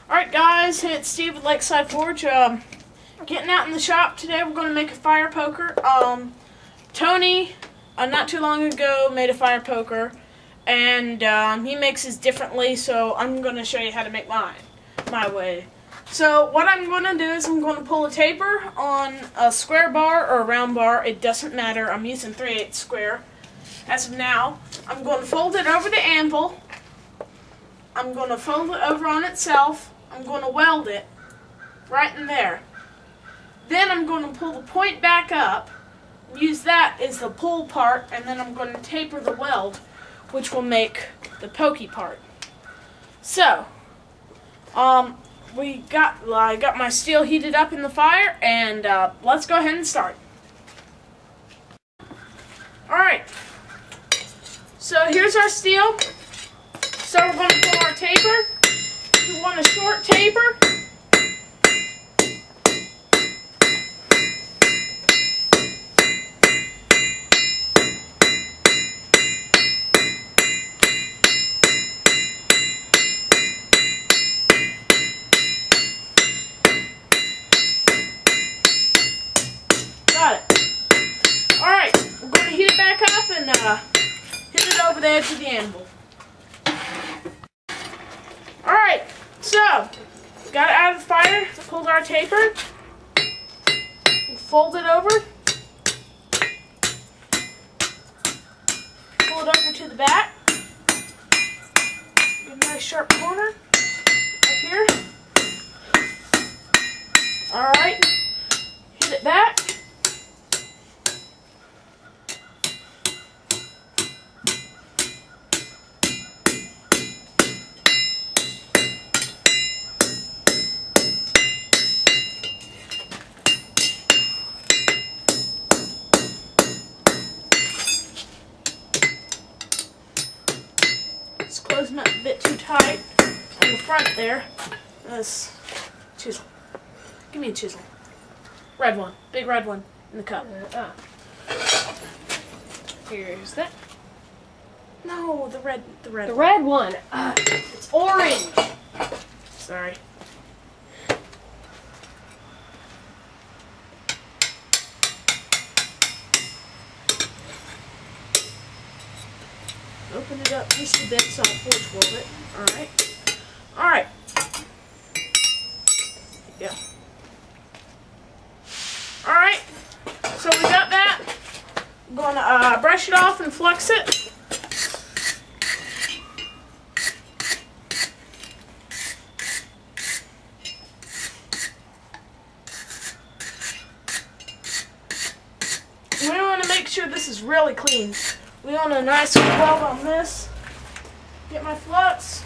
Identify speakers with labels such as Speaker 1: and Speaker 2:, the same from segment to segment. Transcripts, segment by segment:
Speaker 1: Alright guys, hey, it's Steve with Lakeside Forge. Getting out in the shop today, we're going to make a fire poker. Tony, not too long ago, made a fire poker, and he makes his differently, so I'm going to show you how to make mine, my way. So what I'm going to do is I'm going to pull a taper on a square bar or a round bar. It doesn't matter. I'm using 3/8 square as of now. I'm going to fold it over the anvil. I'm going to fold it over on itself. I'm going to weld it right in there. Then I'm going to pull the point back up, use that as the pull part, and then I'm going to taper the weld, which will make the pokey part. So, I got my steel heated up in the fire, and let's go ahead and start. Alright, so here's our steel. So we're going to pull our taper. We want a short taper. Got it. Alright, we're going to heat it back up and hit it over the edge of the anvil. Alright, so, got it out of the fire, pulled our taper, we'll fold it over, pull it over to the back, get a nice sharp corner up here. Alright, hit it back. It's closing up a bit too tight on the front there. This chisel. Give me a chisel. Red one. Big red one in the cup.
Speaker 2: Here's that.
Speaker 1: No, the red
Speaker 2: one.
Speaker 1: It's orange. Sorry. Open it up just a bit so I'll forge weld it. Alright. Alright. Yeah. Alright. So we got that. I'm going to brush it off and flux it. We want to make sure this is really clean. We want a nice weld on this. Get my flux,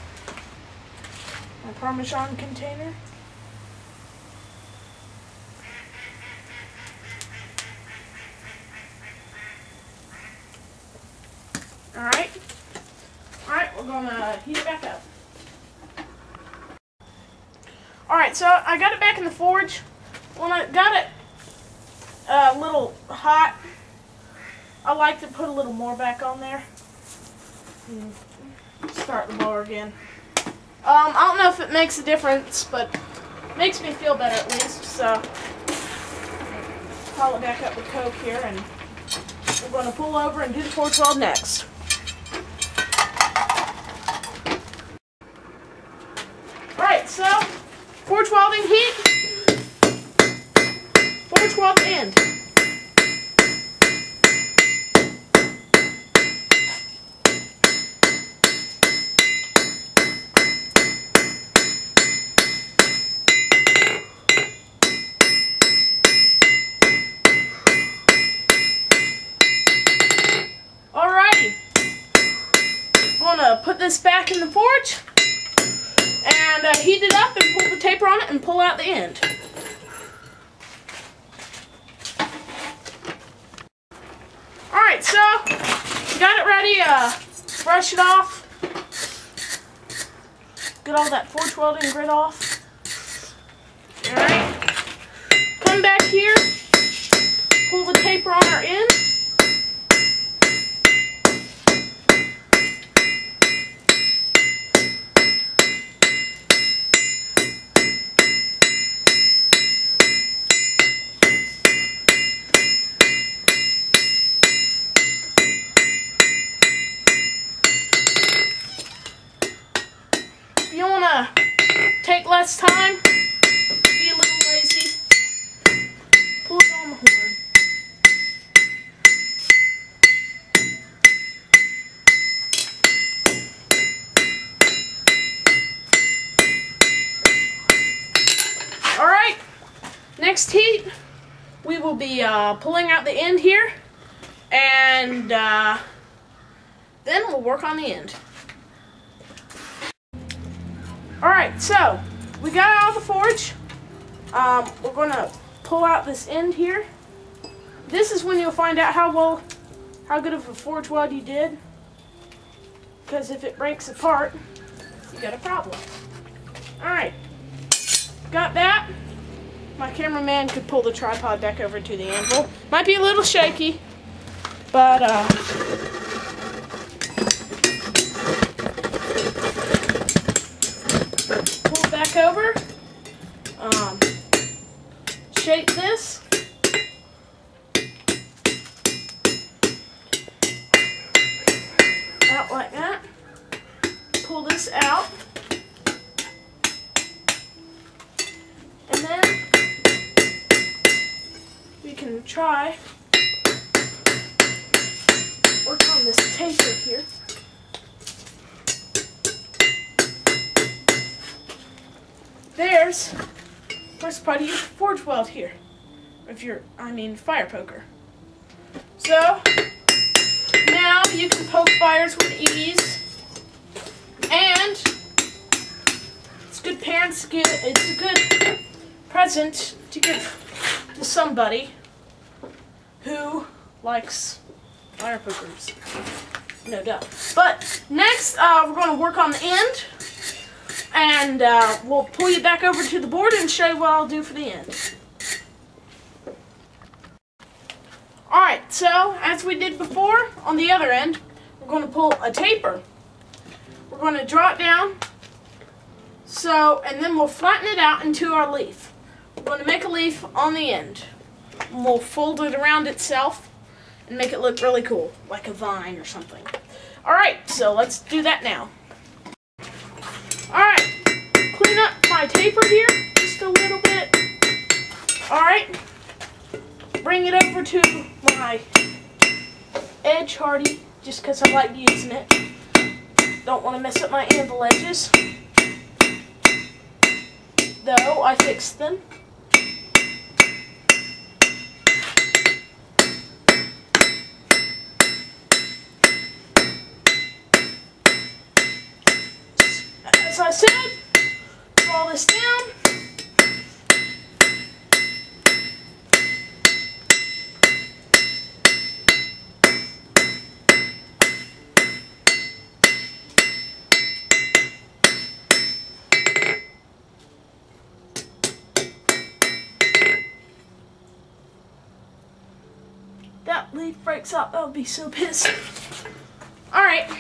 Speaker 1: my Parmesan container. Alright. Alright, we're going to heat it back up. Alright, so I got it back in the forge. When I got it a little hot, I like to put a little more back on there. Start the blower again. I don't know if it makes a difference, but it makes me feel better at least. So, pile it back up with Coke here, and we're going to pull over and do the forge weld next. Alright, so, forge welding heat. Forge weld end. Put this back in the forge and heat it up and pull the taper on it and pull out the end. Alright, so got it ready, brush it off, get all that forge welding grit off. Alright, come back here, pull the taper on our end. less time, be a little lazy, pull it on the horn. Alright, next heat, we will be pulling out the end here, and then we'll work on the end. Alright, so we got out of the forge. We're going to pull out this end here. This is when you'll find out how good of a forge weld you did. Because if it breaks apart, you got a problem. Alright, got that. My cameraman could pull the tripod back over to the anvil. Might be a little shaky, but pull it back over. Shape this. Out like that. Pull this out. And then we can try work on this taper here. There's first part of your forge weld here. Fire poker. So now you can poke fires with ease, and it's good parents give. It's a good present to give to somebody who likes fire pokers. No doubt. But next, we're going to work on the end, and we'll pull you back over to the board and show you what I'll do for the end. Alright, so as we did before, on the other end, we're going to pull a taper. We're going to draw it down, and then we'll flatten it out into our leaf. We're going to make a leaf on the end. And we'll fold it around itself and make it look really cool, like a vine or something. Alright, so let's do that now. Alright, clean up my taper here just a little bit. Alright, bring it over to my edge hardy, just because I like using it. Don't want to mess up my anvil edges, though I fixed them. As I said, draw this down. That leaf breaks up, that would be so pissed. Alright,